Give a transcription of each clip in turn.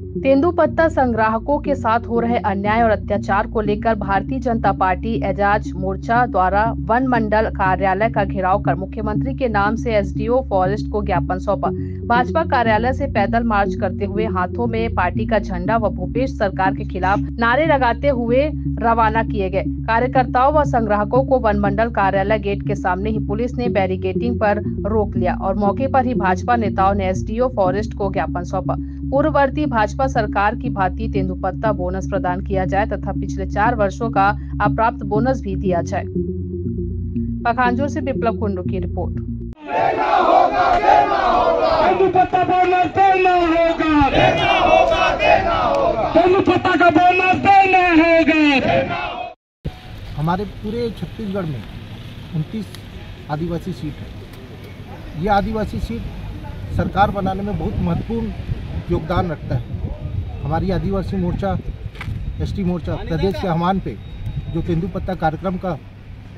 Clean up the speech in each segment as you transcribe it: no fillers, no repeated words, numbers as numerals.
तेंदुपत्ता संग्राहकों के साथ हो रहे अन्याय और अत्याचार को लेकर भारतीय जनता पार्टी एजाज मोर्चा द्वारा वन मंडल कार्यालय का घेराव कर मुख्यमंत्री के नाम से एसडीओ फॉरेस्ट को ज्ञापन सौंपा। भाजपा कार्यालय से पैदल मार्च करते हुए हाथों में पार्टी का झंडा व भूपेश सरकार के खिलाफ नारे लगाते हुए रवाना किए गए। कार्यकर्ताओं व संग्राहकों को वन मंडल कार्यालय गेट के सामने ही पुलिस ने बैरिकेडिंग पर रोक लिया और मौके पर ही भाजपा नेताओं ने एसडीओ फॉरेस्ट को ज्ञापन सौंपा। पूर्ववर्ती भाजपा सरकार की भांति तेंदुपत्ता बोनस प्रदान किया जाए तथा पिछले 4 वर्षों का अप्राप्त बोनस भी दिया जाए। पखांजूर से विप्लव कुंडू की रिपोर्ट। देना होगा, देना होगा। तेंदुपत्ता बोनस देना होगा, देना होगा, देना होगा। तेंदुपत्ता का बोनस देना होगा। हमारे पूरे छत्तीसगढ़ में 29 आदिवासी सीट है। ये आदिवासी सीट सरकार बनाने में बहुत महत्वपूर्ण योगदान रखता है। हमारी आदिवासी मोर्चा एसटी मोर्चा प्रदेश के आह्वान पे जो तेंदुपत्ता कार्यक्रम का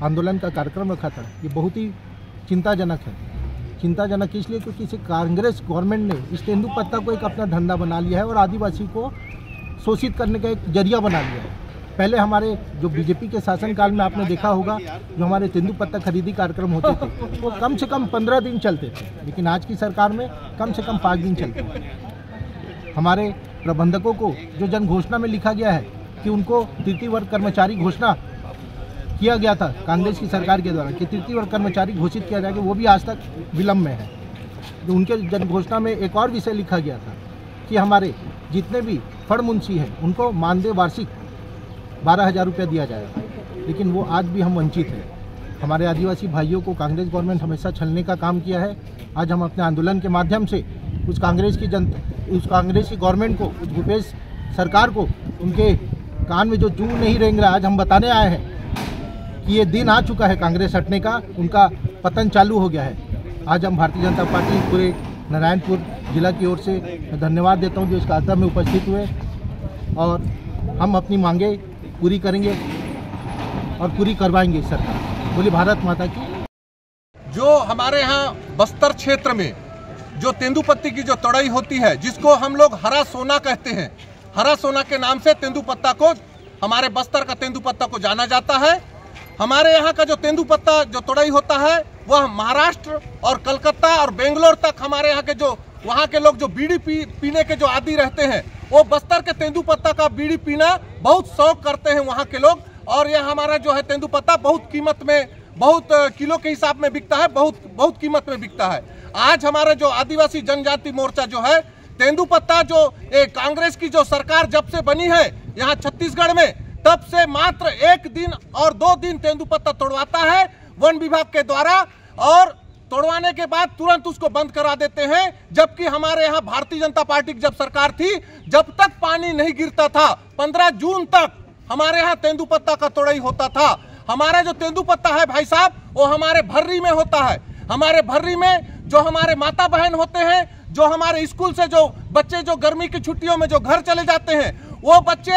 आंदोलन का कार्यक्रम रखा था, ये बहुत ही चिंताजनक है। चिंताजनक इसलिए क्योंकि इसे कांग्रेस गवर्नमेंट ने इस तेंदुपत्ता को एक अपना धंधा बना लिया है और आदिवासी को शोषित करने का एक जरिया बना लिया है। पहले हमारे जो बीजेपी के शासनकाल में आपने देखा होगा, जो हमारे तेंदुपत्ता खरीदी कार्यक्रम होते थे वो कम से कम 15 दिन चलते थे, लेकिन आज की सरकार में कम से कम 5 दिन चलते हैं। हमारे प्रबंधकों को जो जन घोषणा में लिखा गया है कि उनको तृतीय वर्ग कर्मचारी घोषणा किया गया था कांग्रेस की सरकार के द्वारा कि तृतीय वर्ग कर्मचारी घोषित किया जाएगा, वो भी आज तक विलम्ब में है। जो उनके जन घोषणा में एक और विषय लिखा गया था कि हमारे जितने भी फड़ मुंशी हैं उनको मानदेय वार्षिक 12,000 रुपया दिया जाएगा, लेकिन वो आज भी हम वंचित हैं। हमारे आदिवासी भाइयों को कांग्रेस गवर्नमेंट हमेशा छलने का काम किया है। आज हम अपने आंदोलन के माध्यम से उस कांग्रेस की गवर्नमेंट को, उस भूपेश सरकार को उनके कान में जो जू नहीं रेंग रहा, आज हम बताने आए हैं कि ये दिन आ चुका है कांग्रेस हटने का, उनका पतन चालू हो गया है। आज हम भारतीय जनता पार्टी पूरे नारायणपुर जिला की ओर से धन्यवाद देता हूँ जो इस कार्यक्रम में उपस्थित हुए, और हम अपनी मांगे पूरी करेंगे और पूरी करवाएंगे सरकार। बोली भारत माता की। जो हमारे यहाँ बस्तर क्षेत्र में जो तेंदुपत्ती की जो तोड़ाई होती है, जिसको हम लोग हरा सोना कहते हैं, हरा सोना के नाम से तेंदुपत्ता को, हमारे बस्तर का तेंदुपत्ता को जाना जाता है। हमारे यहाँ का जो तेंदुपत्ता जो तोड़ाई होता है वह महाराष्ट्र और कलकत्ता और बेंगलोर तक हमारे यहाँ के जो वहाँ के लोग जो बीड़ी पीने के जो आदी रहते हैं, वो बस्तर के तेंदुपत्ता का बीड़ी पीना बहुत शौक करते हैं वहाँ के लोग। और यह हमारा जो है तेंदुपत्ता बहुत कीमत में, बहुत किलो के हिसाब में बिकता है, बहुत कीमत में बिकता है। आज हमारा जो आदिवासी जनजाति मोर्चा जो है तेंदुपत्ता जो कांग्रेस की जो सरकार जब से बनी है यहाँ छत्तीसगढ़ में, तब से मात्र 1 दिन और 2 दिन तेंदुपत्ता तोड़वाता है वन विभाग के द्वारा, और तोड़वाने के बाद तुरंत उसको बंद करा देते हैं। जबकि हमारे यहाँ भारतीय जनता पार्टी की जब सरकार थी, जब तक पानी नहीं गिरता था 15 जून तक हमारे यहाँ तेंदुपत्ता का तोड़ाई होता था। हमारा जो तेंदुपत्ता है भाई साहब, वो हमारे भर्री में होता है। हमारे भर्री में जो हमारे माता बहन होते हैं, जो हमारे स्कूल से जो बच्चे जो गर्मी की छुट्टियों में जो घर चले जाते हैं, वो बच्चे